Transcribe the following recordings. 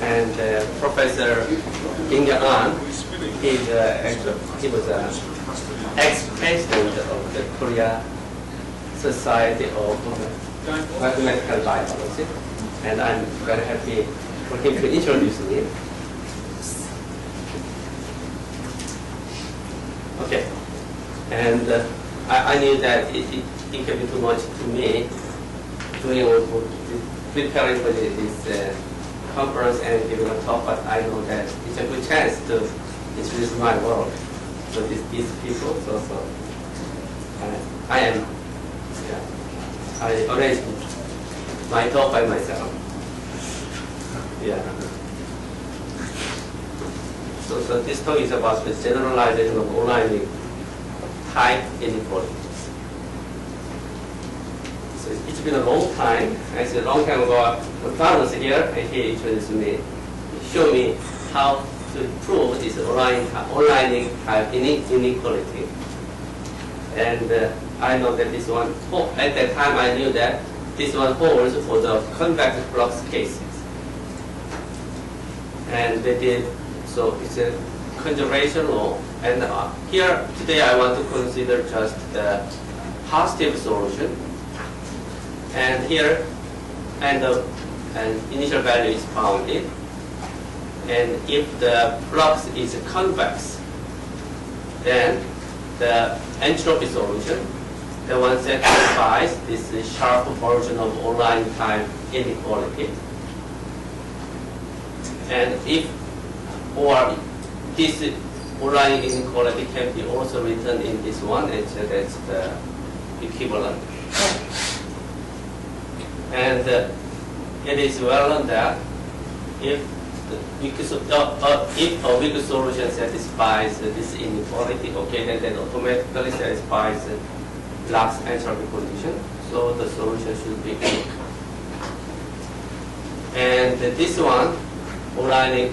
And Professor Yongjung, he was an ex-president of the Korea Society of Mathematical Biology, and I'm very happy for him to introduce me. Okay, and I knew that it can be too much to me preparing for this conference and giving a talk, but I know that it's a good chance to introduce my work to these people. So I arranged my talk by myself. Yeah. So this talk is about the generalization of Oleinik type inequalities. So it's been a long time. Actually, a long time ago, the Clarence here, and he introduced me, showed me how to prove this Oleinik type inequality. And I know that this one, at that time I knew that this one holds for the convex flux cases. And they did, so it's a conservation law. And here today I want to consider just the positive solution. And here, an initial value is bounded. And if the flux is convex, then the entropy solution, the one that satisfies this sharp version of Oleinik type inequality. And if, or this Oleinik inequality can be also written in this one, and so that's the equivalent. And it is well known that if a weak solution satisfies this inequality, okay, then that automatically satisfies the flux entropy condition. So the solution should be weak. And this one, Oleinik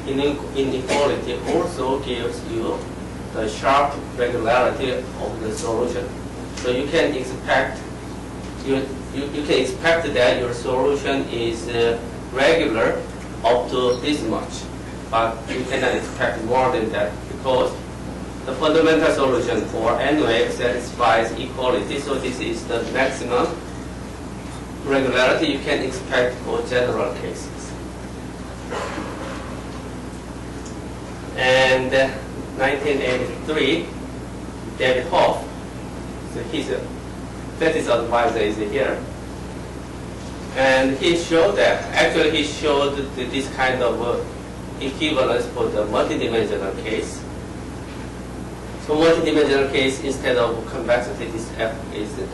inequality, also gives you the sharp regularity of the solution. So you can expect you can expect that your solution is regular up to this much, but you cannot expect more than that because the fundamental solution for n wave satisfies equality. So this is the maximum regularity you can expect for general cases. And 1983, David Hoff, so his thesis advisor is here, and he showed that, actually he showed this kind of equivalence for the multidimensional case. So multidimensional case, instead of convexity, this F is in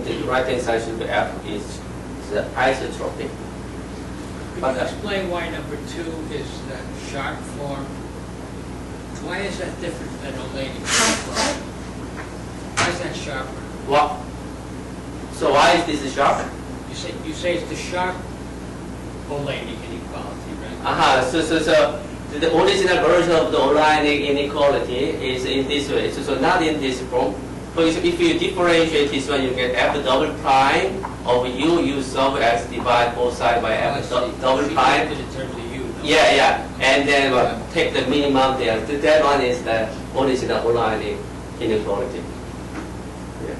the right hand side should be F is the isotropic. Could you explain why number 2 is the sharp form? Why is that different than Oleinik? Why is that sharper? What? So why is this sharp? You say it's the sharp Oleinik inequality, right? So the original version of the Oleinik inequality is in this way. So not in this form. For example, if you differentiate this one, you get f double prime of u sub x divide both sides by f double prime. In terms of u. Yeah. And then take the minimum there. That one is the original Oleinik inequality. Yeah.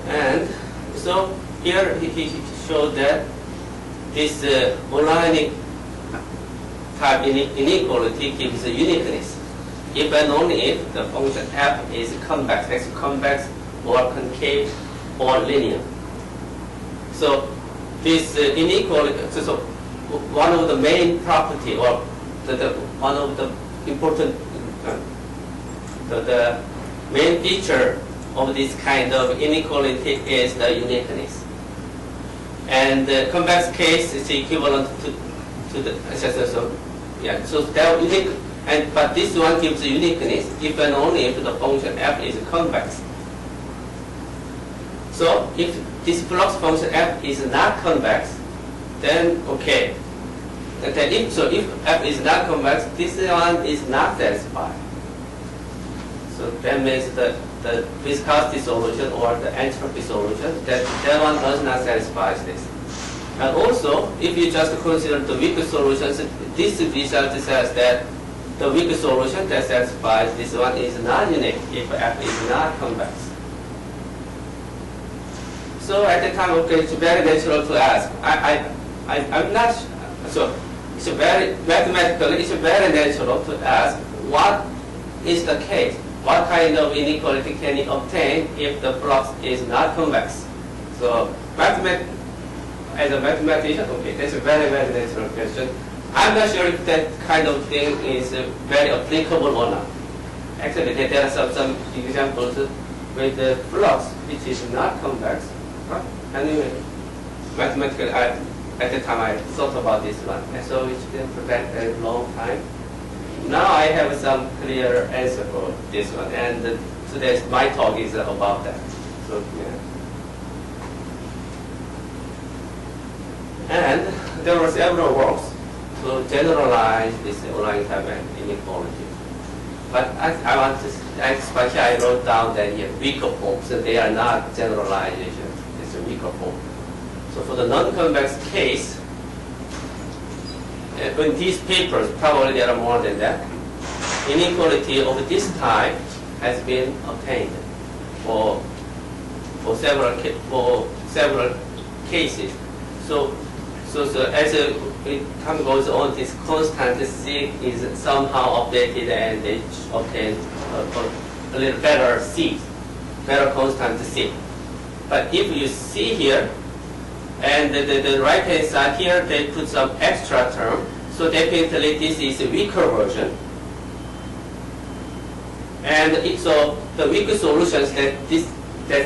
And so here he showed that this Oleinik type inequality gives a uniqueness if and only if the function f is convex or concave or linear. So this inequality, so one of the main property or one of the important the main feature of this kind of inequality is the uniqueness. And the convex case is equivalent to the so they're unique, but this one gives uniqueness if and only if the function f is convex. So if this flux function f is not convex, then okay. If f is not convex, this one is not satisfied. So that means that the viscosity solution or the entropy solution, that one does not satisfy this. And also, if you just consider the weaker solutions, this result says that the weaker solution that satisfies this one is not unique if F is not convex. So at the time, okay, it's very natural to ask. I'm not so. It's very mathematically, it's very natural to ask what is the case. What kind of inequality can you obtain if the flux is not convex? So, as a mathematician, okay, that's a very, very natural question. I'm not sure if that kind of thing is very applicable or not. Actually, there are some examples with the flux which is not convex. But anyway, mathematically, at the time I thought about this one, and so it's been prepared a long time. Now I have some clear answer for this one, and today's my talk is about that. So yeah. And there were several works to generalize this Oleinik type inequality. But I want to, especially I wrote down that here weaker forms, so they are not generalizations. It's a weaker form. So for the non-convex case, in these papers, probably there are more than that, inequality of this type has been obtained for several cases. So as it goes on, this constant C is somehow updated and they obtain a little better C, better constant C. But if you see here, and the right-hand side here, they put some extra term. So definitely this is a weaker version. And so the weaker solutions that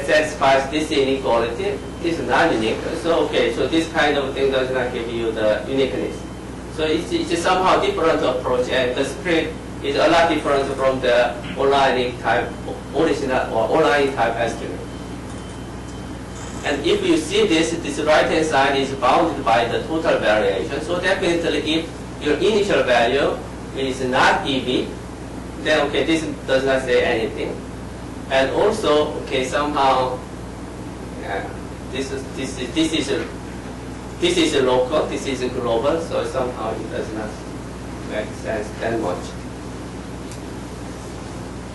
satisfies this inequality is not unique. So okay, so this kind of thing does not give you the uniqueness. So it's somehow different approach, and the spread is a lot different from the Oleinik type original or Oleinik type estimate. And if you see this right-hand side is bounded by the total variation. So definitely if your initial value is not EV, then okay, this does not say anything. And also, okay, somehow this is a local, this is a global, so somehow it does not make sense that much.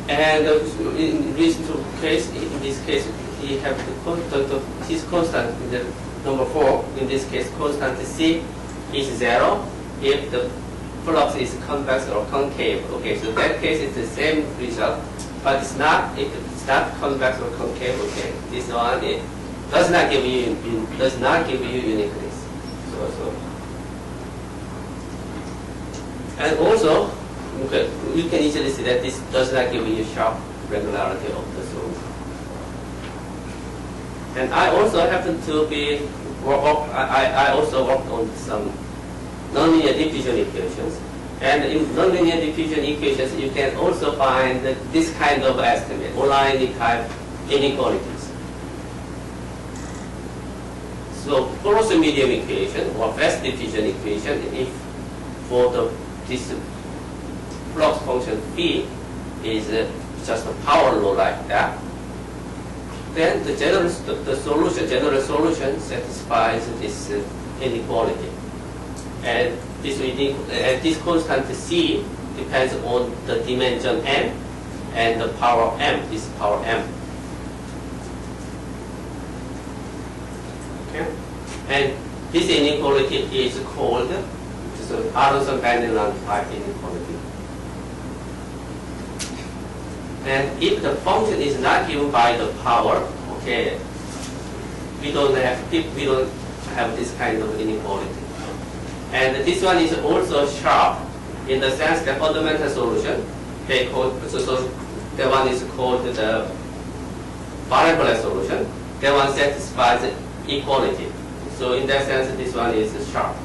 And in this case, he have his constant in the number 4. In this case, constant C is 0 if the flux is convex or concave. Okay, so that case is the same result, but it's not. If it's not convex or concave, okay, this one it does not give you uniqueness. And also, okay, you can easily see that this does not give you sharp regularity of the solution. And I also happen to be I also worked on some nonlinear diffusion equations. And in nonlinear diffusion equations, you can also find this kind of estimate, Oleinik type inequalities. So closed medium equation or fast diffusion equation, if for this flux function phi is just a power law like that, then the general solution satisfies this inequality. And this constant C depends on the dimension m and the power m, this power m. Okay? And this inequality is called Aronson-Benilan type inequality. And if the function is not given by the power, okay, we don't have this kind of inequality. And this one is also sharp in the sense that fundamental solution, they call, so that one is called the variable solution. That one satisfies equality. So in that sense, this one is sharp.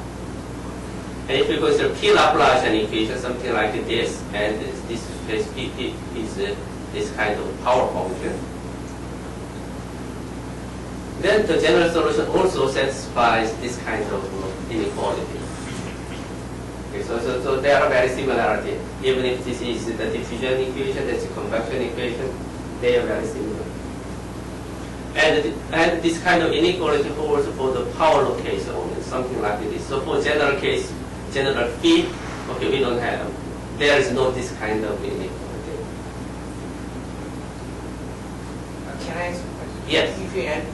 And if you consider P Laplacian equation, something like this, and this case P is this kind of power function, then the general solution also satisfies this kind of inequality. Okay, so there are very similarity. Even if this is the diffusion equation, that's a convection equation, They are very similar. And this kind of inequality holds for the power case only, something like this. So for general case, general phi, okay, we don't have. There is no this kind of inequality. Can I ask a question? Yes. If you add,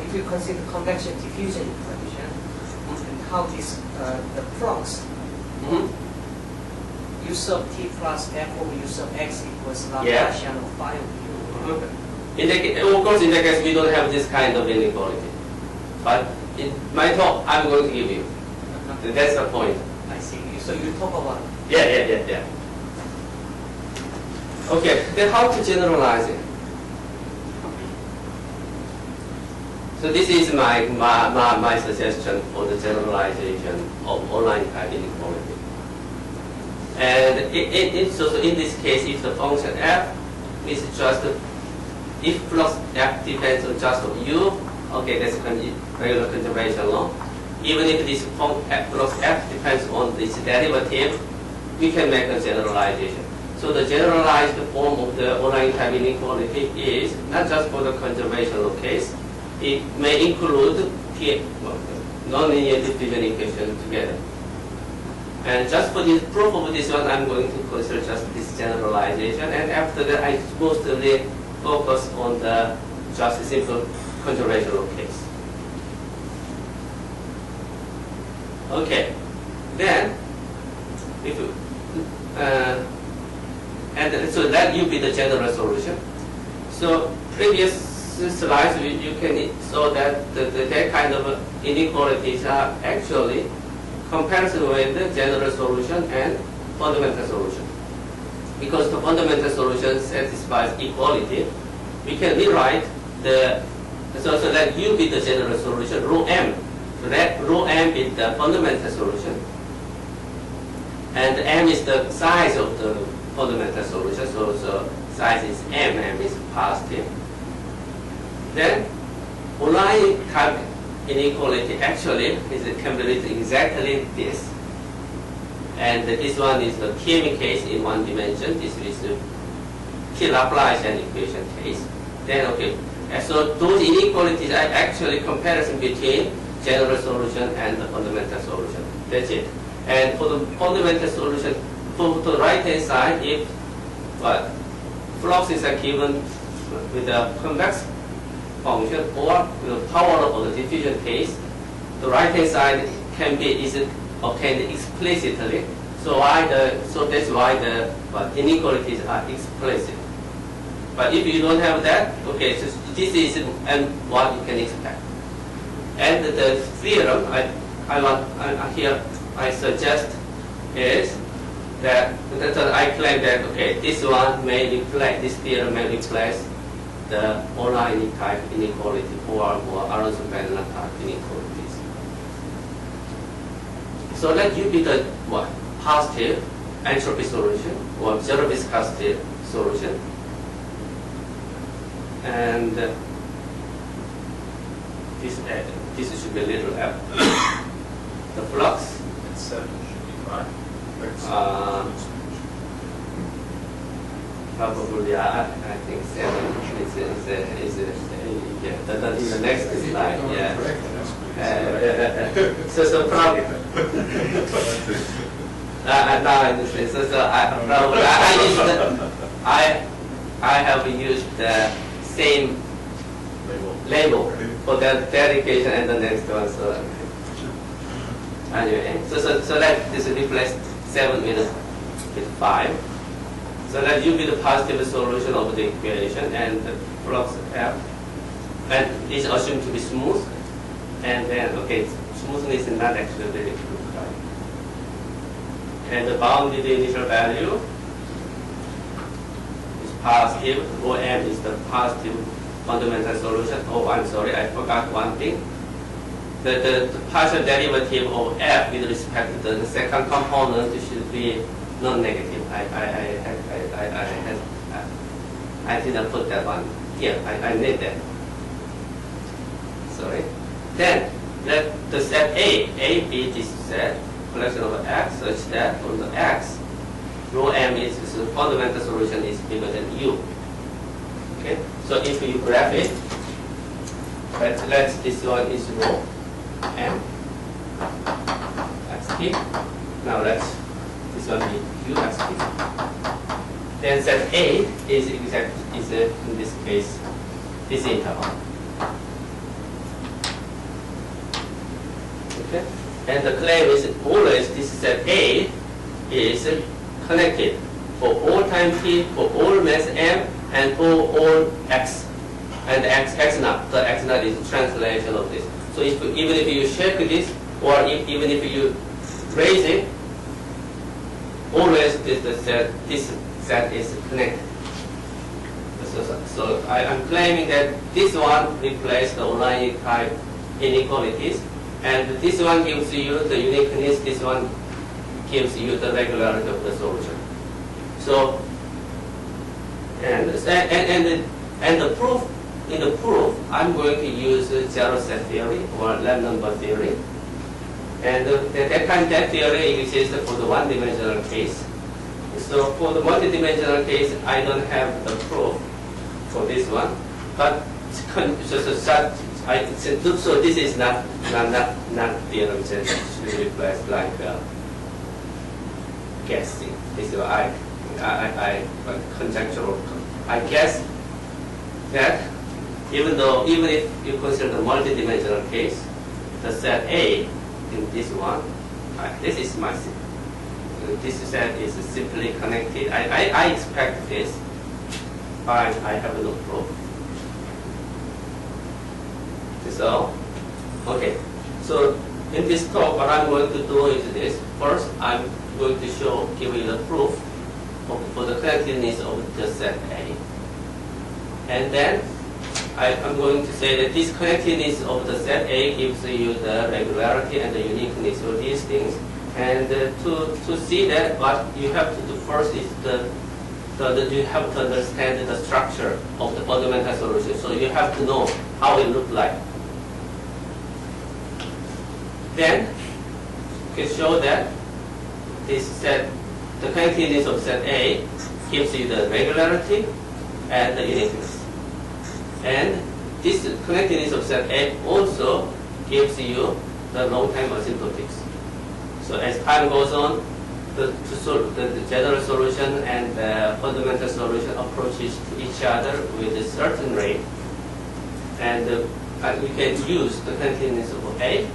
if you consider convection diffusion equation, and how this the flux u sub t plus f over u sub x equals Laplacian of phi of u. Of course, in that case, we don't have this kind of inequality. But in my talk, I'm going to give you. That's the point. I see. So you talk about. Yeah. Okay, then how to generalize it? So this is my suggestion for the generalization of Oleinik type inequality. And so in this case, if the function f is just, if flux f depends on just of u, okay, that's regular conservation law. Even if this flux f depends on this derivative, we can make a generalization. So the generalized form of the Oleinik type inequality is not just for the conservational case. It may include nonlinear diffusion equation together. And just for this proof of this one, I'm going to consider just this generalization. And after that, I mostly focus on the just simple conservational case. Okay. Then, if you, and so that will be the general solution. So previous slides, you can show that that kind of inequalities are actually comparison with the general solution and fundamental solution. Because the fundamental solution satisfies equality, we can rewrite the so that U be the general solution, rho m. So that rho m is the fundamental solution, and m is the size of the fundamental solution. So size is m is positive. Then Oleinik type inequality actually can be written exactly this. And this one is the TM case in one dimension. This is the Laplacian equation case. Then okay, and so those inequalities are actually comparison between general solution and the fundamental solution. That's it. And for the fundamental solution, for the right hand side, if fluxes are given with a convex function or the power of the diffusion case, the right hand side can be obtained explicitly. So that's why the inequalities are explicit. But if you don't have that, okay, so this is what you can expect. And the theorem I suggest is that I claim that okay, this one may replace, this theorem may replace the Oleinik type inequality or Aronson-Benilan type inequalities. So let U be the positive entropy solution or zero viscosity solution, and this should be little f. The flux. It's 7 should be 5. Probably, I think 7 is in the next slide. Yeah. So probably. Now I understand. So I have used the same label for that equation and the next one. So anyway, so that this replaced 7 with 5. So that U be the positive solution of the equation, and the flux F, and is assumed to be smooth. And then, okay, smoothness is not actually very good, right? And the bounded initial value is positive. Rho m is the positive fundamental solution. Oh, I'm sorry, I forgot one thing. The partial derivative of f with respect to the second component should be non-negative. I didn't put that one here. I need that. Sorry. Then let the set A be this set collection of x such that on the x, rho m is the fundamental solution is bigger than u. Okay, so if you graph it, let's this one is rho m xt. Now let's this one be q xt. Then set A is in this case this interval. Okay, and the claim is always this set A is connected for all time t, for all mass m, and for all x. And x naught, the x naught is translation of this. So even if you shake this, or even if you raise it, always this set is connected. So I'm claiming that this one replaces the Oleinik type inequalities, and this one gives you the uniqueness, this one gives you the regularity of the solution. So, and the proof, in the proof, I'm going to use zero set theory or lab number theory. And that theory exists for the one-dimensional case. So for the multi-dimensional case, I don't have the proof for this one. But so this is not theorem that should replace like guessing. This is I conjectural. I guess that even if you consider the multi-dimensional case, the set A in this one, this is my this set is simply connected. I expect this, but I have no proof. So, okay. So in this talk, what I'm going to do is this. First, I'm going to give you the proof for the connectedness of the set A. And then I'm going to say that this connectedness of the set A gives you the regularity and the uniqueness of these things. And to see that, what you have to do first is you have to understand the structure of the fundamental solution. So you have to know how it looks like. Then you can show that this set, the connectedness of set A gives you the regularity and the uniqueness. And this connectedness of set A also gives you the long-time asymptotics. So as time goes on, the general solution and the fundamental solution approaches to each other with a certain rate. And we can use the connectedness of A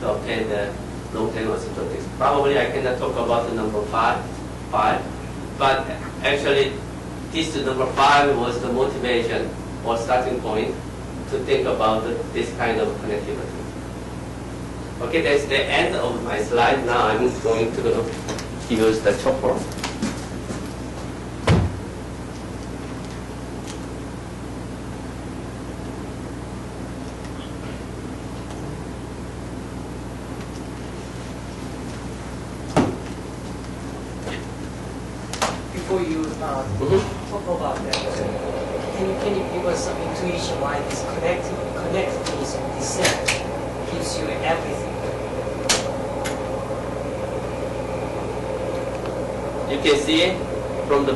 to obtain the long-term asymptotics. Probably I cannot talk about the number 5, but actually this number 5 was the motivation or starting point to think about this kind of connectivity. Okay, that's the end of my slide. Now I'm going to use the chopper. Before you talk about that, can you give us some intuition why this connectedness of this set gives you everything? You can see it from the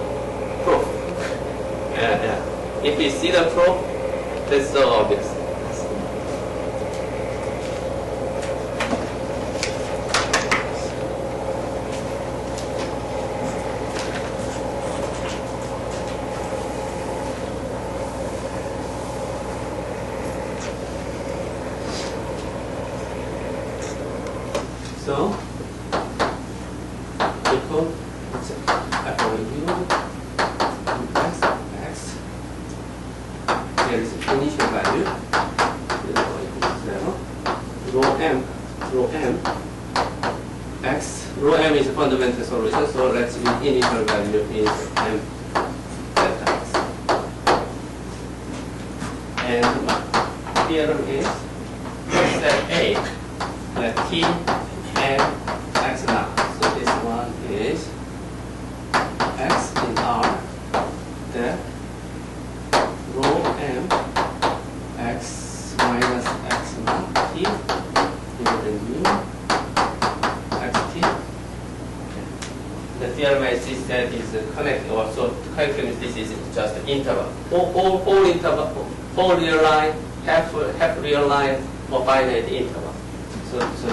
proof. If you see the proof, that's so obvious. So, equal x, there is initial value, 0 equals 0, rho m is a fundamental solution, so let's use initial value is m delta x. And my theorem is set A, let t and x naught. So this one is x in R, the rho m x minus x naught t equal to mu xt. Okay. The theorem is set is connected, or so to calculate this is just interval. Whole interval, whole real line, half real line, or finite interval. So this is the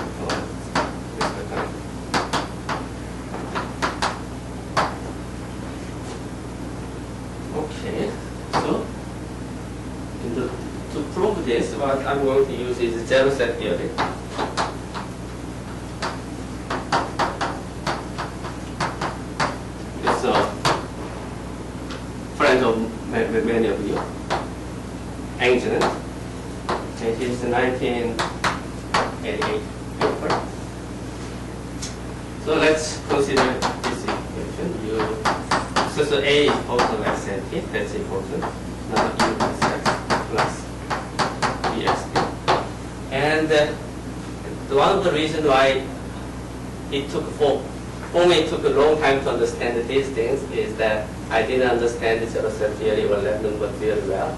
kind. Okay, so to prove this, what I'm going to use is zero set theory. So, friend of many of you, ancient. It is 1988 paper. So let's consider this equation. So A is also like Z, that's important. Now U is X plus BXT. And one of the reasons why it took for me it took a long time to understand these things is that I didn't understand the zero set theory or lab number theory well.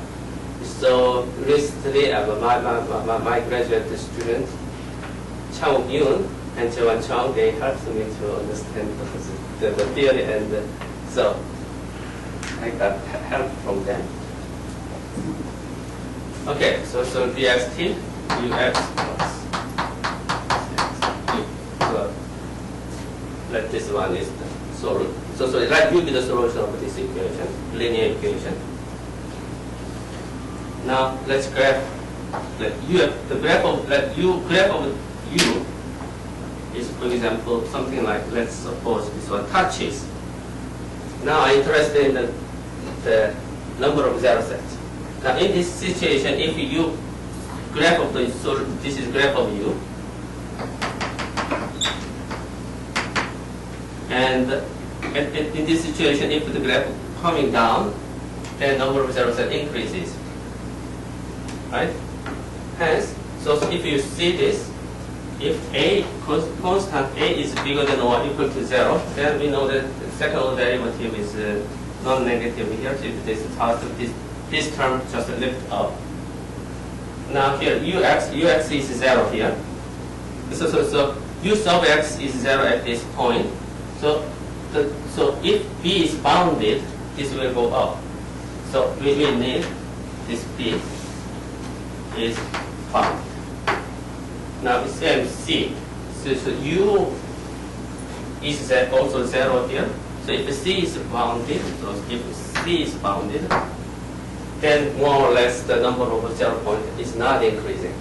So recently, my graduate student, Yongjung and Chang, they helped me to understand the theory, and so I got help from them. Okay, so dxt ux plus so let this one is the solution. So let U be the solution of this equation, linear equation. Now let's graph. Graph of U is, for example, something like, let's suppose this one touches. Now I'm interested in the number of zero sets. Now in this situation, if you graph of the, so this is graph of U, and in this situation, if the graph coming down, then number of zero sets increases. Right? Hence, so if you see this, if A constant A is bigger than or equal to 0, then we know that the second order derivative is non-negative here. So if this this term just lift up. Now here ux is 0 here. So U sub x is 0 at this point. So if B is bounded, this will go up. So we will need this B is bound. Now it's MC. So U is also 0 here. So if C is bounded, so if C is bounded, then more or less the number of 0 points is not increasing.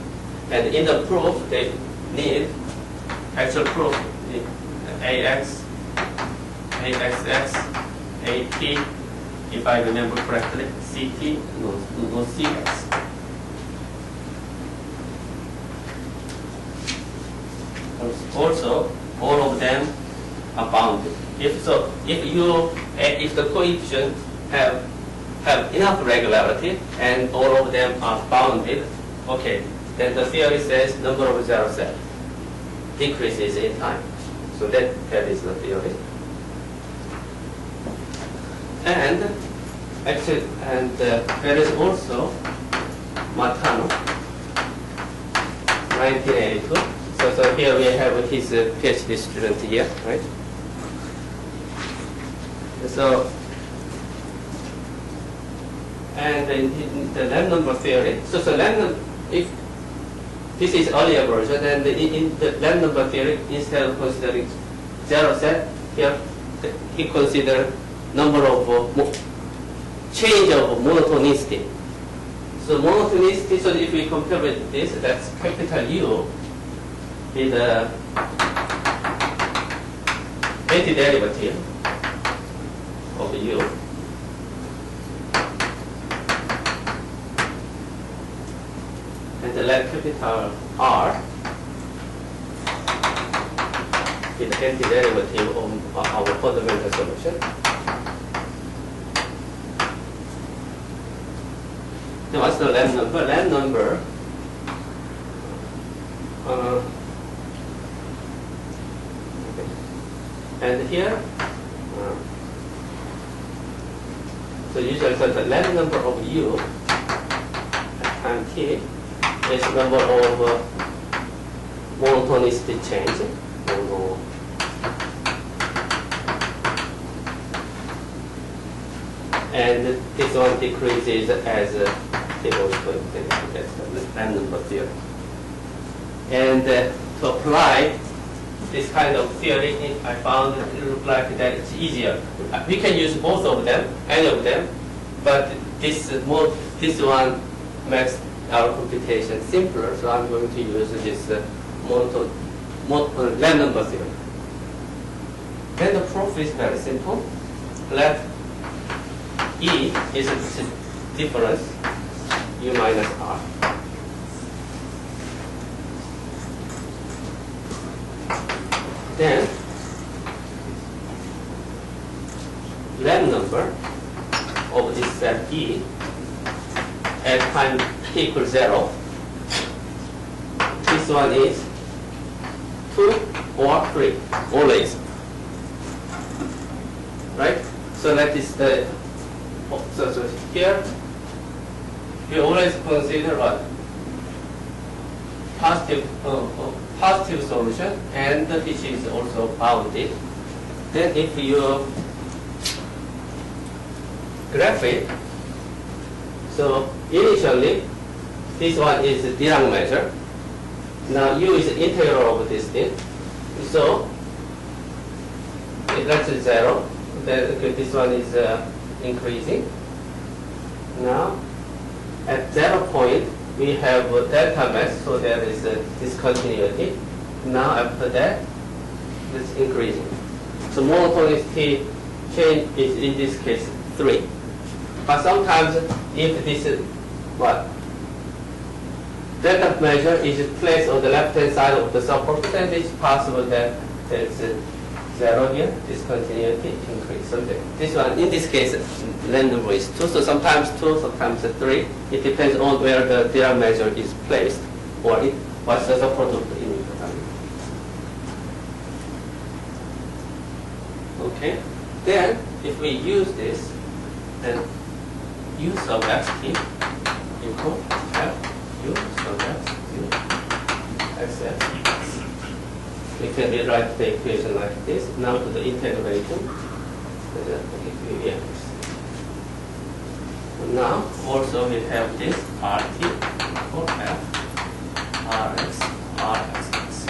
And in the proof, they need actual proof AX, AXX, AP, if I remember correctly, CT, no CX. Also, all of them are bounded. If the coefficient have enough regularity and all of them are bounded, okay, then the theory says number of zero set decreases in time. So that is the theory. And actually, there is also Matano, 1982. So here we have his PhD student here, right? So, and in the lambda number theory, so lambda, if this is earlier version, and in the lambda number theory, instead of considering zero set, here he considered number of change of monotonicity. So monotonicity, so if we compare with this, that's capital U is the antiderivative of U. And let capital R is the antiderivative of our fundamental solution. Then what's the lambda number? Lambda number and here, so usually the lambda number of U and T is the number of monotonicity change. and this one decreases as table is going to that's the random number theory. And to apply this kind of theory, I found it looked like that it's easier. We can use both of them, any of them, but this one makes our computation simpler, so I'm going to use this random number theory. Then the proof is very simple. Let E is a difference, U minus R. Then random number of this set E at time t equals 0. This one is 2 or 3, always. Right? So that is the, so here we always consider what? Positive solution, and which is also bounded. Then if you graph it, so initially this one is the Dirac measure. Now U is the integral of this thing. So that's 0. Then okay, this one is increasing. Now at 0 point we have delta mass, so there is a discontinuity. Now after that, it's increasing. So monotonicity change is in this case 3. But sometimes if this is what? Delta measure is placed on the left hand side of the support, then it's possible that there is a 0 here, discontinuity increase. So this one, in this case, random is 2. So sometimes 2, sometimes 3. It depends on where the Dirac measure is placed, or what's the support of the image. Okay. Then, if we use this, then U sub xt equal F U sub x U x x. We can rewrite the equation like this. Now to the integration. Now also we have this RT equal F Rx Rxx.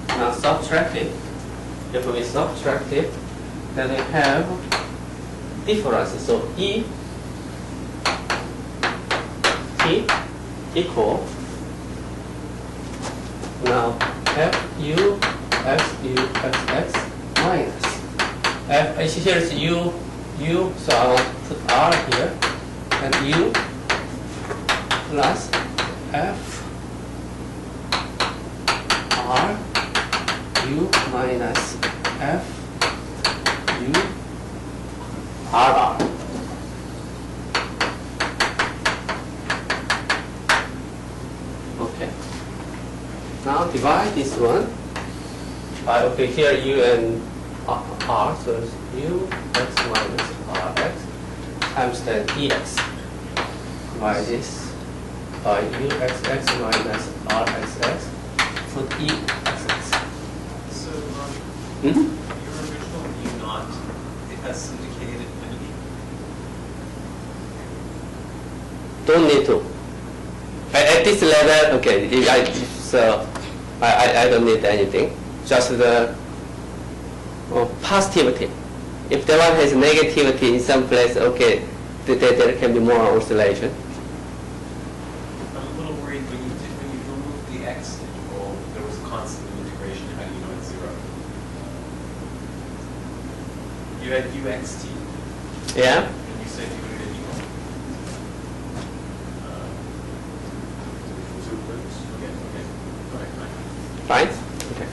Now subtract it. If we subtract it, then we have difference. So E T equal now F U X U X X minus F. Here is U, so I will put R here, and U plus F R U minus F U R R. Okay. Now divide this one by, okay, here U and R, so it's U x minus Rx times then EX. By this by U x x minus Rxx, put EXX. So, Your original U naught, it has syndicated infinity. Don't need to. At this level, okay, I don't need anything. Just the positivity. If the one has negativity in some place, okay, there can be more oscillation. I'm a little worried when you remove the x integral, there was constant integration. How do you know it's 0? You had uxt. Yeah. And you said you put it in equal. Okay. Fine? Okay.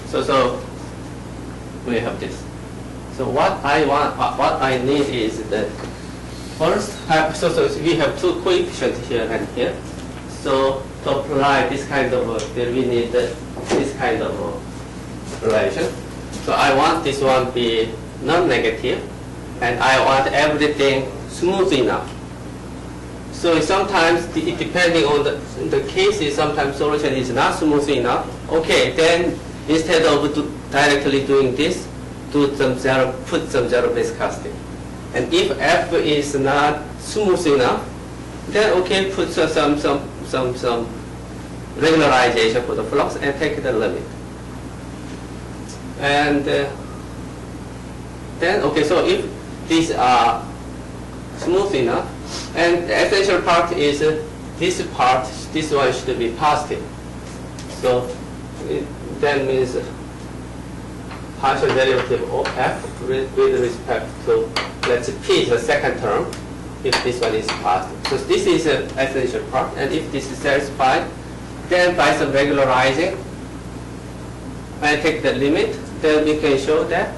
So we have this. So what I need is that first, so we have two coefficients here and here. So to apply this kind of, we need this kind of relation. So I want this one to be non-negative, and I want everything smooth enough. So sometimes, depending on the cases, sometimes solution is not smooth enough. Okay, then instead of directly doing this, put some zero viscosity. And if f is not smooth enough, then okay, put some regularization for the flux and take the limit. And then okay, so if these are smooth enough, and the essential part is this part, this one should be positive. So that means partial derivative of f with respect to, let's say, p is the second term, if this one is positive. So this is an essential part, and if this is satisfied, then by some regularizing, I take the limit, then we can show that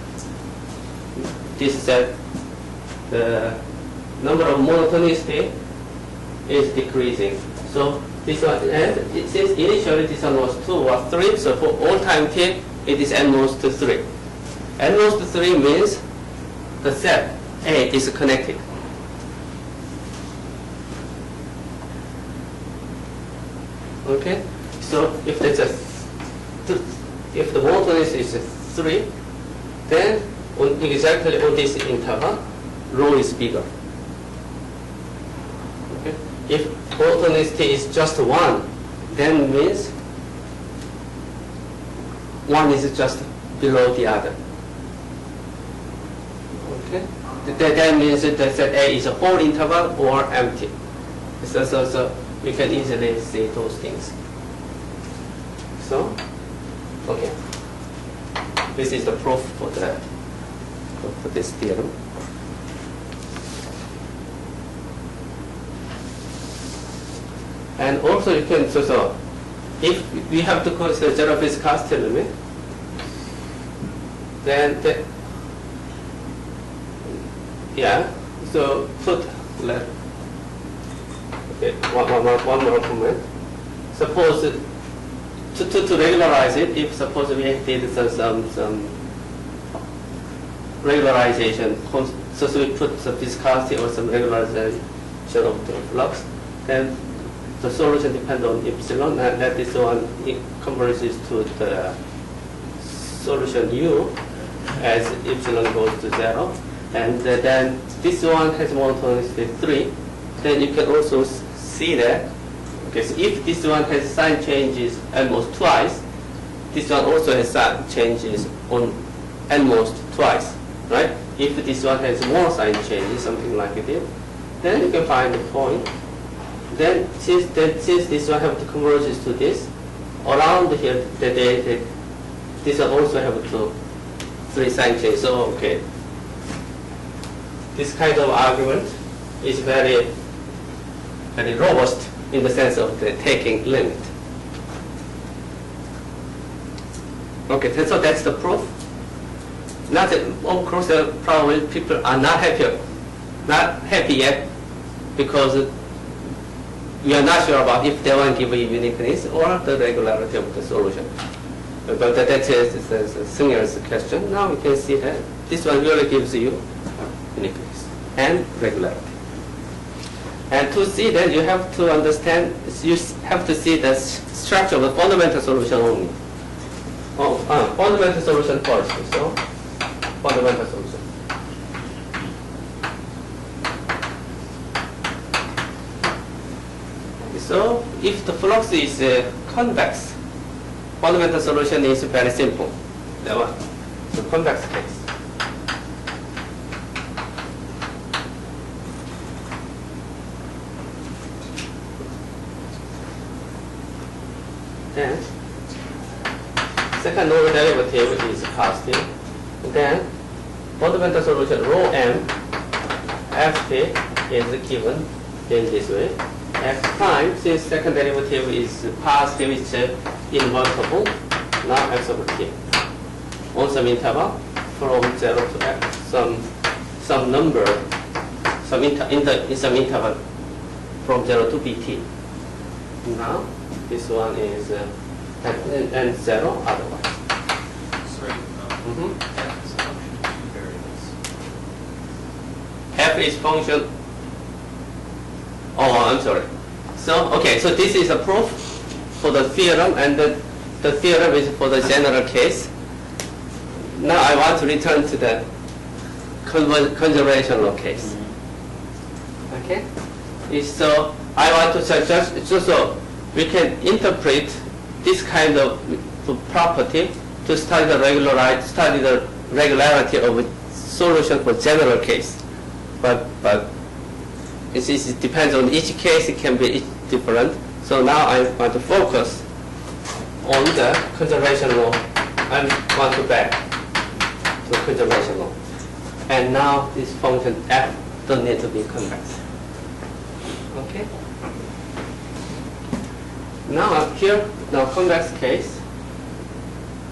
this is the number of monotonicity is decreasing. So this one, and since initially this one was 2 or 3, so for all time t, it is n most 3. N most 3 means the set A is connected. Okay, so if that's if the monotonicity is 3, then exactly on this interval, rho is bigger. Okay, if monotonicity is just 1, then means 1 is just below the other. Okay, that means that set A is a whole interval or empty. So we can easily see those things. So, okay, this is the proof for this theorem. And also you can, so if we have to consider general viscosity limit, then yeah, so put, okay, one more comment. Suppose to regularize it, if suppose we did some regularization, so we put some viscosity or some regularization of the flux, then the solution depends on epsilon, and that is one it converges to the solution u as epsilon goes to 0. And then this one has monotonicity 3. Then you can also see that, okay, so if this one has sign changes almost twice, this one also has sign changes on almost twice, right? If this one has more sign changes, something like this, then you can find the point. Then since this one have to converge to this, around here, this one also have to 3 sign changes. So okay, this kind of argument is very robust in the sense of the taking limit. Okay, so that's the proof. Not that, of course, probably people are not happy yet, because we are not sure about if they want to give you uniqueness or the regularity of the solution. But that is Singer's question. Now we can see that this one really gives you uniqueness and regularity. And to see that, you have to understand, you have to see the structure of the fundamental solution only. Fundamental solution first. So, fundamental solution. So, if the flux is convex, fundamental solution is very simple. That one. So, convex case. Then, second order derivative is positive. Then, fundamental solution rho m ft is given in this way. F prime, since second derivative is positive, it's invertible. Now x over t on some interval from 0 to x, some number, in some interval from 0 to bt. Now this one is and 0 otherwise. Sorry, f is a function of 2 variables. F is function. Oh, I'm sorry. So, okay, so this is a proof for the theorem, and the theorem is for the general case. Now I want to return to the conservational case. Okay? So I want to suggest, so we can interpret this kind of property to study the regularity of a solution for general case. But it depends on each case, it can be different. So now I want to focus on the conservation law. I want to back to conservation law. And now this function f don't need to be convex. Okay? Now here, now convex case,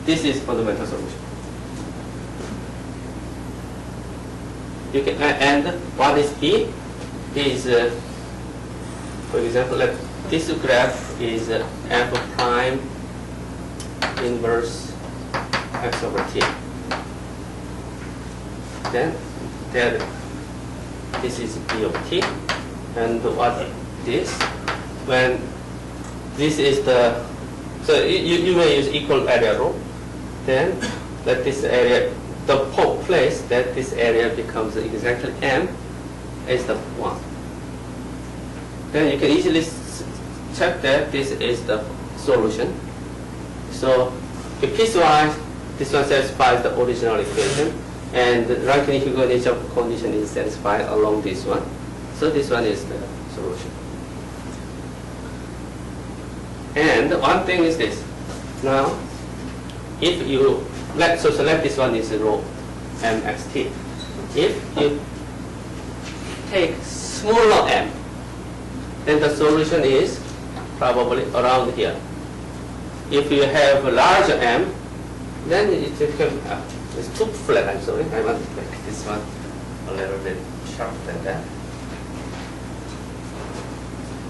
this is fundamental solution. You can, and what is B? Is, for example, like this graph is f prime inverse x over t. Then this is b of t. And what this? When this is the, so you may use equal area rule. Then let this area, the place that this area becomes exactly m is the 1. Then you can easily check that this is the solution. So the piecewise, this one satisfies the original equation, and the Rankine-Hughes condition is satisfied along this one. So this one is the solution. And one thing is this. Now, if you select this one is rho mxt. If you take smaller m, then the solution is probably around here. If you have a larger m, then it can, it's too flat, I'm sorry. I want to make this one a little bit sharper than that.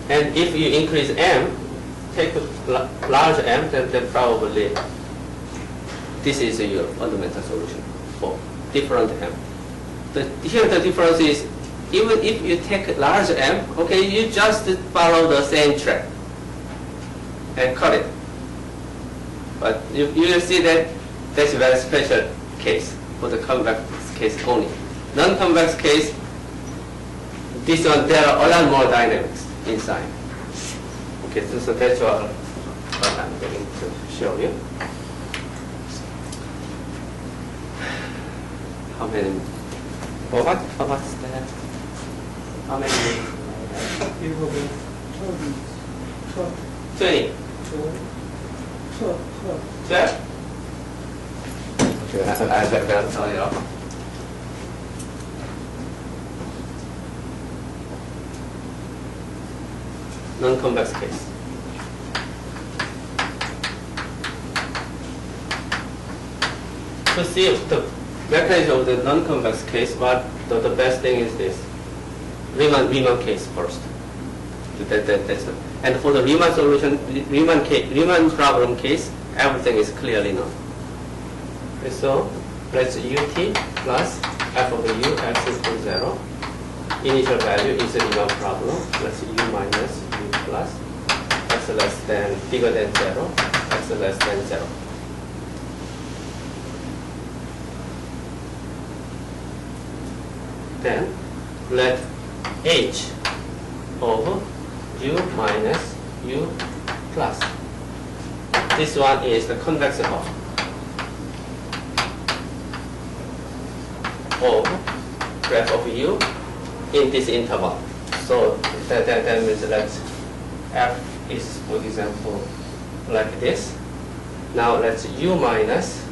And if you increase m, take a large m, then probably this is your fundamental solution for different m. Here the difference is, even if you take a large m, okay, you just follow the same track and cut it. But you will see that that's a very special case for the convex case only. Non-convex case, this one, there are a lot more dynamics inside. Okay, so that's what I'm going to show you. How many? What's that? How many? 20. 12? Okay, I better tell you. Non-convex case. To see if the mechanism of the non-convex case, but the best thing is this. Riemann case first. And for the Riemann solution, Riemann problem case, everything is clearly known. Okay, so let's ut plus f of the u x equals 0. Initial value is a Riemann problem. Let's u minus u plus x less than bigger than 0, x less than 0. Then let h over u minus u plus. This one is the convex half of graph of u in this interval. So that means that f is, for example, like this. Now let's u minus,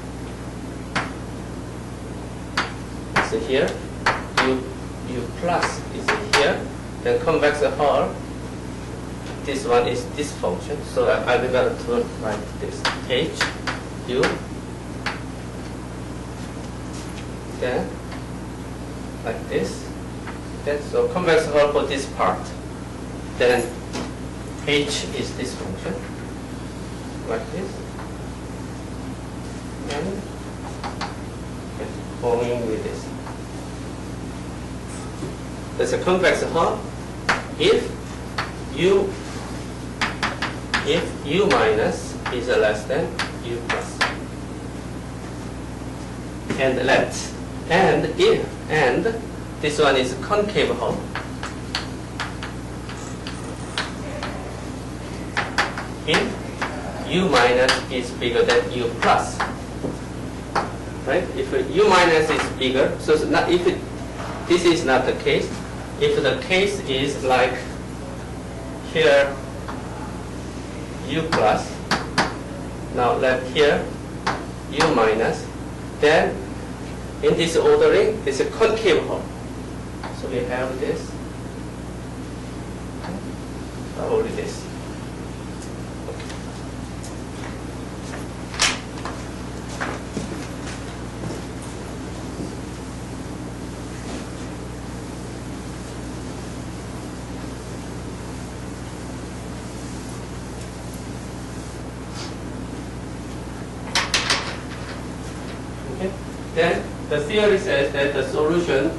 so here, u plus is here, then convex half. This one is this function, so I will better to write this h u, then like this. Then so convex half for this part. Then h is this function, like this, and going with this. That's a convex half if u minus is less than u plus. And let And this one is concave hull. If U minus is bigger than U plus, right? If U minus is bigger, so not, if this is not the case, if the case is like here U plus, now let here U minus, then in this ordering, it's a concave hull. So we have this, only this. Then the theory says that the solution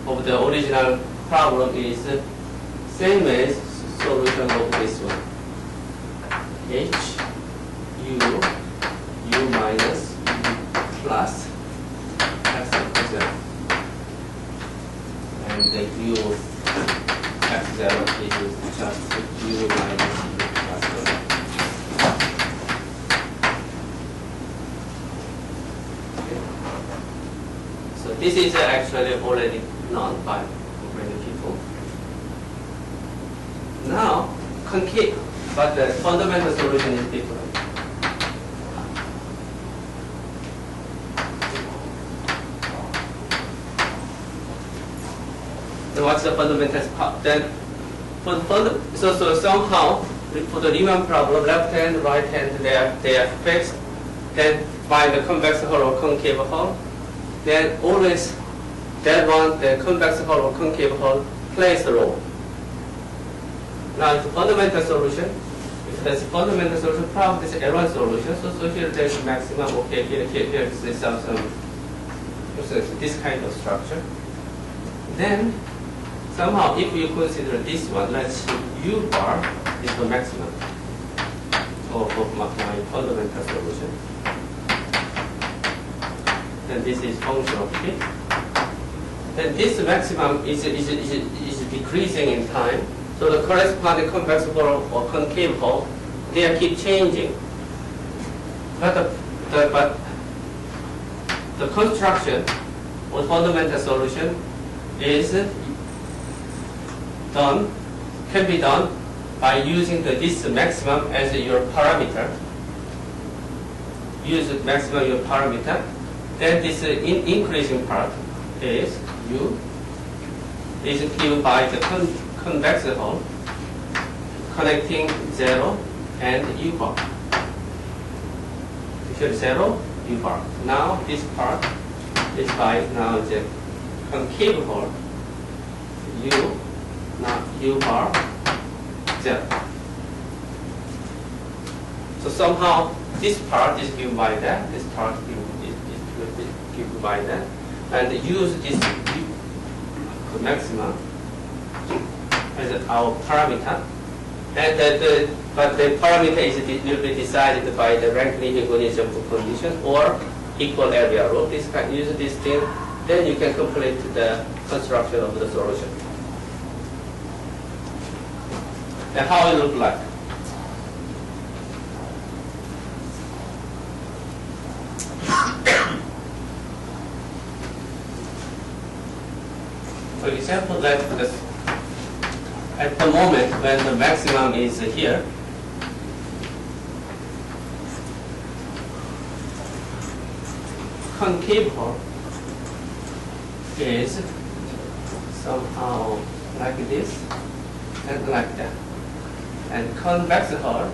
of the original problem is same as solution of this one. H, U minus, plus, x equals 0. And the U x 0 is just U minus U plus 0. So this is actually already known by many people. Now, concave, but the fundamental solution is different. So what's the fundamental part? Then, so somehow for the Riemann problem, left hand, right hand, they are fixed. Then find the convex hull or concave hull. Then always that one, the convex hull or concave hull, plays a role. Now, if fundamental solution, if there's a fundamental solution, probably it's an error solution. So here there's a maximum. Okay, here is some this kind of structure. Then somehow, if you consider this one, let's say U bar is the maximum of my fundamental solution. Then this is function of t. Then this maximum is decreasing in time. So the corresponding convex hull or concave hull, they keep changing. But the construction or fundamental solution is can be done by using this maximum as your parameter. Use the maximum your parameter. Then this increasing part is U is given by the convex hull connecting 0 and U bar. Here 0, U bar. Now this part is by now the concave hull U, now U bar 0. So somehow this part is given by that, this part is given by that, and use this maximum as our parameter. And but the parameter will be decided by the Rankine equalization condition or equal area rule. This can use this thing, then you can complete the construction of the solution. And how it look like? For example, at the moment when the maximum is here, concave hull is somehow like this and like that, and convex hull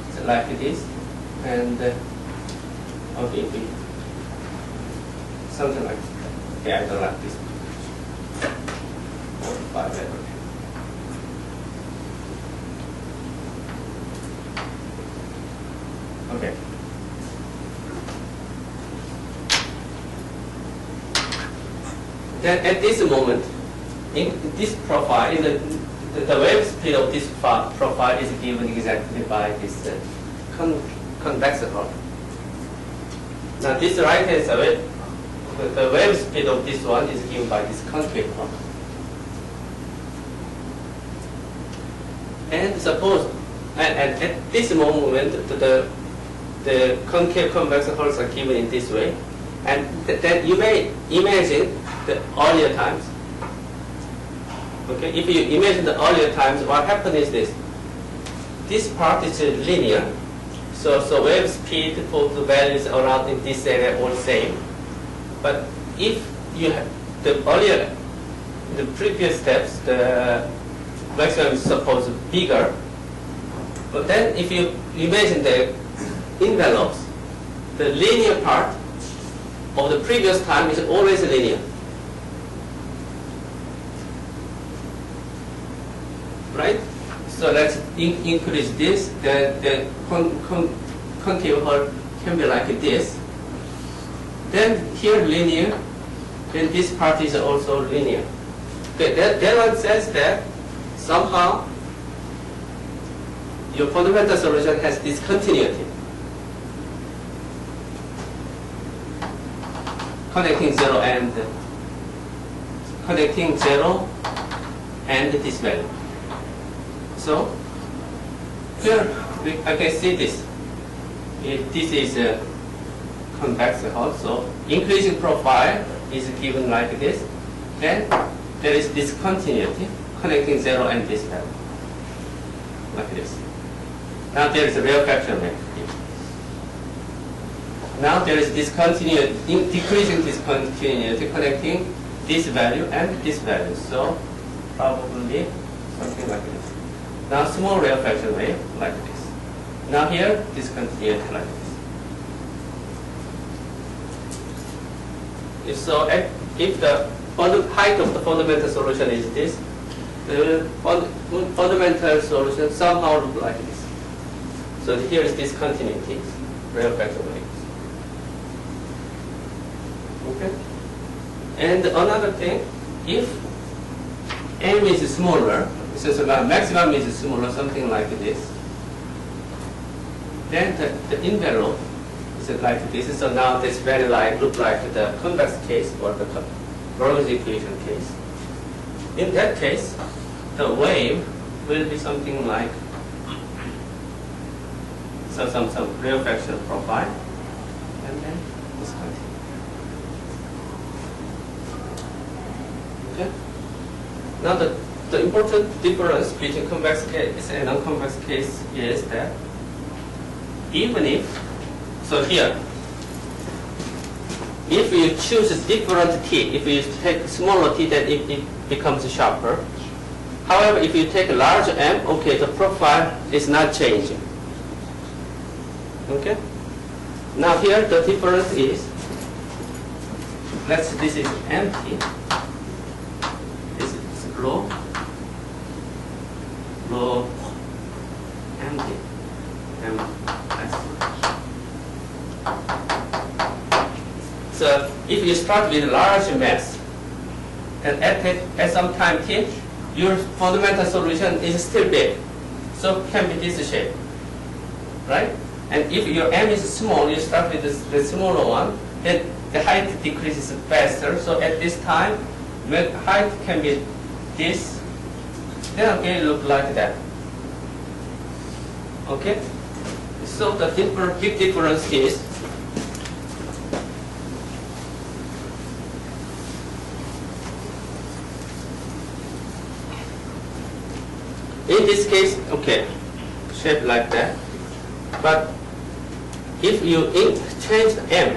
is like this and okay, something like that. Okay, I don't like this. Okay. Then at this moment, in this profile, the wave speed of this profile is given exactly by this convex hull. Now this right hand side, the wave speed of this one is given by this concave one. And suppose, and at this moment, the concave convex hulls are given in this way, and then you may imagine the earlier times. Okay, if you imagine the earlier times, what happened is this. This part is linear, so wave speed for the values around in this area all same. But if you have the earlier, the previous steps, the maximum is supposed bigger. But then if you imagine the envelopes, the linear part of the previous time is always linear. Right? So let's increase this. The concave hull can be like this. Then here linear, then this part is also linear. Okay, that one says that somehow your fundamental solution has discontinuity. Connecting zero and this value. So here I can see this. This is a convex hull, so increasing profile is given like this. Then there is discontinuity connecting zero and this value, like this. Now there is a rarefaction wave here. Now there is discontinuity, decreasing discontinuity connecting this value and this value. So probably something like this. Now small rarefaction wave like this. Now here discontinuity like this. So if the height of the fundamental solution is this, the fundamental solution somehow look like this. So here is discontinuity, rarefaction waves. Okay. And another thing, if m is smaller, so maximum is smaller, something like this, then the envelope is like this. So now this very line look like the convex case or the Bernoulli equation case. In that case, the wave will be something like some rarefaction profile, and then discontinuity. Okay. Now the important difference between convex case and non-convex case is that even if, so here, if you choose a different t, if you take smaller t, then it becomes sharper. However, if you take a large m, okay, the profile is not changing. Okay? Now here the difference is, this is empty. This is low, empty, and so if you start with a large mass, and at some time t, your fundamental solution is still big, so it can be this shape, right? And if your m is small, you start with the smaller one, then the height decreases faster. So at this time, when height can be this, then again look like that. Okay? So the big difference is in this case, okay, shape like that. But if you change m,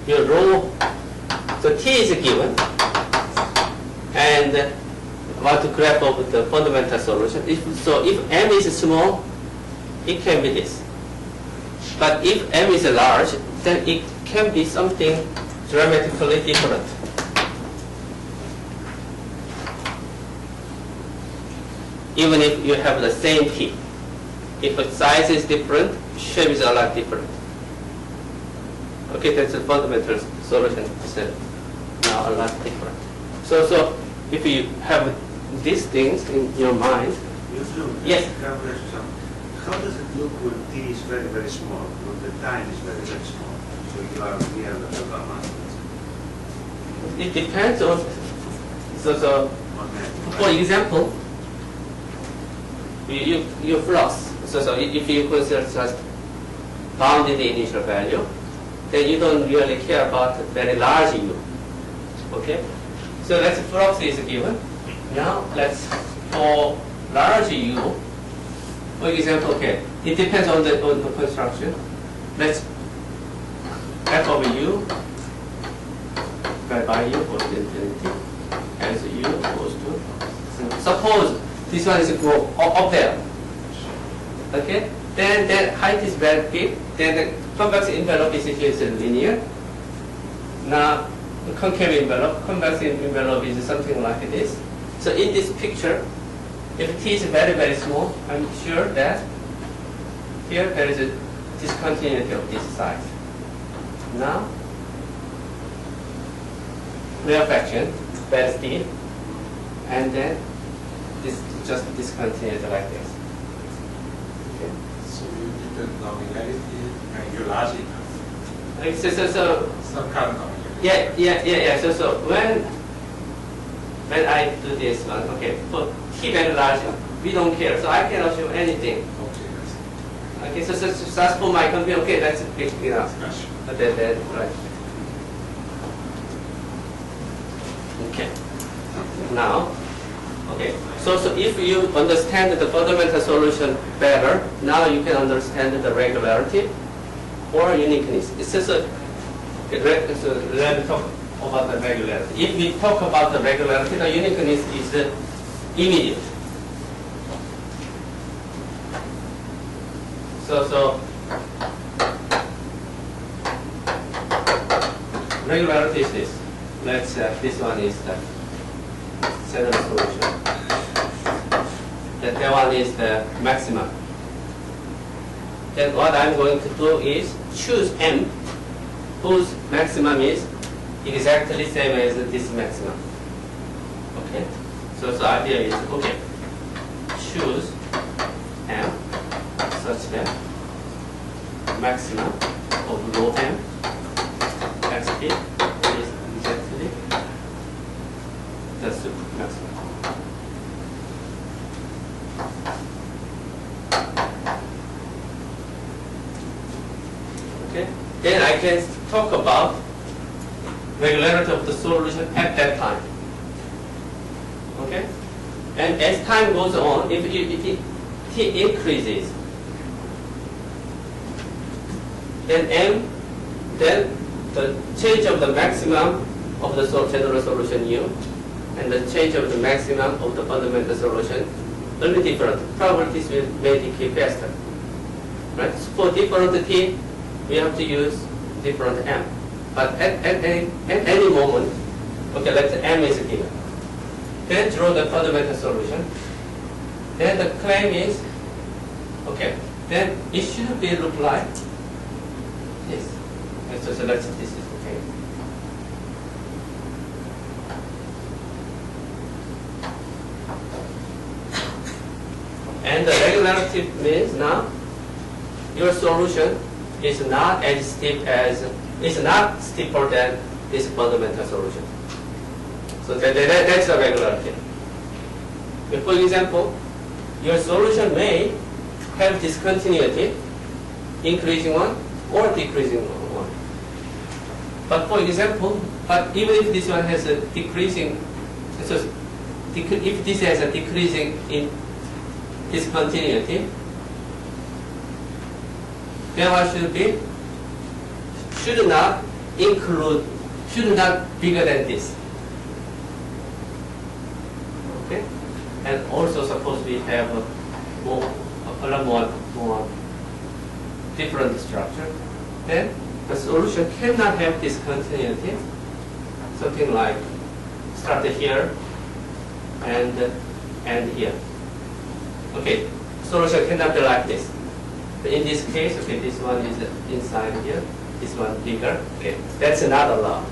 your rho, so t is given, and what to graph of the fundamental solution. If m is small, it can be this. But if m is large, then it can be something dramatically different. Even if you have the same t. If the size is different, shape is a lot different. Okay, that's the fundamental solution. It's now a lot different. So if you have these things in your mind, yes. How does it look when t is very, very small, when the time is very, very small? So we have the gamma. It depends on, so for example, you flux. So if you consider just bounded initial value, then you don't really care about very large U. Okay? So let's flux is given. Now let's for large U, for example, okay, it depends on the construction. Let's f of U by U goes to infinity as U goes to. Suppose this one is go up there. Okay? Then height is very big. Then the convex envelope is linear. Now the concave envelope, convex envelope is something like this. So in this picture, if t is very, very small, I'm sure that here there is a discontinuity of this size. Now, rarefaction, very steep, and then this just discontinuity like this. Okay. So you did the nominality and you're large enough. Like, so Some kind of nominality. yeah. So when I do this one, okay, for t very large, we don't care. So I can assume anything. Okay, that's Okay, so that's for my computer. Okay, that's big enough. discussion. Right. Okay. Now, okay. So if you understand the fundamental solution better, now you can understand the regularity or uniqueness. It's just let's talk about the regularity. If we talk about the regularity, the uniqueness is immediate. So regularity is this. Let's this one is the general solution. That one is the maximum. Then what I'm going to do is choose M, whose maximum is exactly same as this maximum. Okay. So idea is okay. Choose M such that maximum of rho M XP is exactly the maximum. Okay. Then I can talk about regularity of the solution at that time. Okay? And as time goes on, if T increases, then the change of the maximum of the general solution U and the change of the maximum of the fundamental solution will be different. Probabilities may decay faster. Right? So for different T, we have to use different M. But at any moment, okay, let's say M is given. Then draw the fundamental solution. Then the claim is, okay, then it should be look like this. So let's say this is okay. And the regularity means now your solution is not as steep as, is not steeper than this fundamental solution. So that's the regularity. For example, your solution may have discontinuity, increasing one or decreasing one. But for example, even if this one has a decreasing, so if this has a decreasing in discontinuity, then what should be? Should not include, should not bigger than this. Okay? And also suppose we have a lot more different structure, then the solution cannot have discontinuity. Something like start here and here. Okay, solution cannot be like this. But in this case, okay, this one is inside here, this one bigger. Okay, that's another law.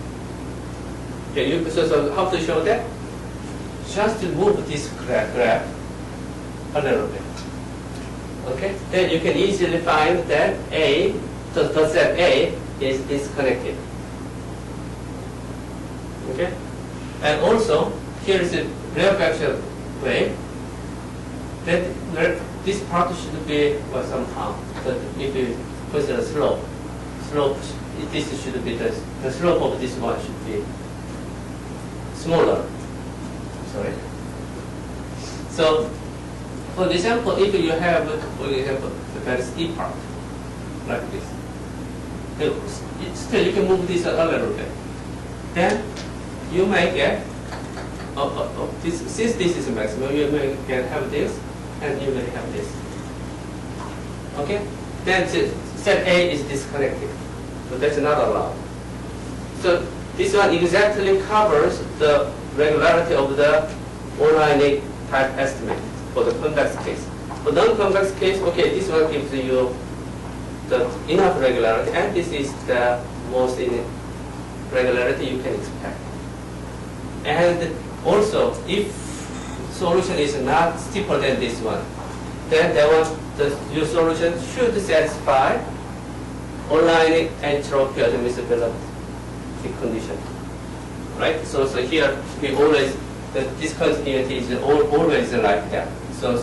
Okay, so how to show that? Just to move this graph a little bit. Okay, then you can easily find that A, the set A is disconnected. Okay? And also, here is a rarefaction wave. This part should be, well, somehow, but if you consider slope, this should be the slope of this one should be smaller. Sorry. So, for example, if you have, for example, the very steep part, like this, still you can move this a little bit. Then you may get, since this is maximum, you may have this, and you may have this. Okay? Then set A is disconnected, so that's not allowed. So this one exactly covers the regularity of the Oleinik type estimate for the convex case. For non-convex case, okay, this one gives you the enough regularity, and this is the most regularity you can expect. And also, if solution is not steeper than this one, then your solution should satisfy Oleinik entropy admissibility condition. Right? So here we always, the discontinuity is always like that. So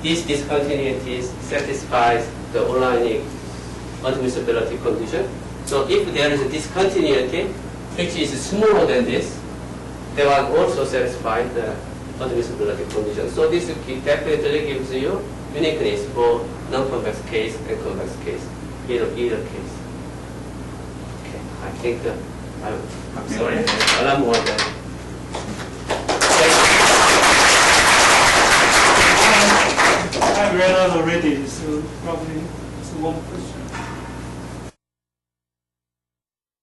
this discontinuity satisfies the Oleinik admissibility condition. So if there is a discontinuity which is smaller than this, they will also satisfy the admissibility condition. So this definitely gives you uniqueness for non-convex case and convex case, either case. Okay, I think I'm sorry, a lot more than. I read out already, so probably it's one question.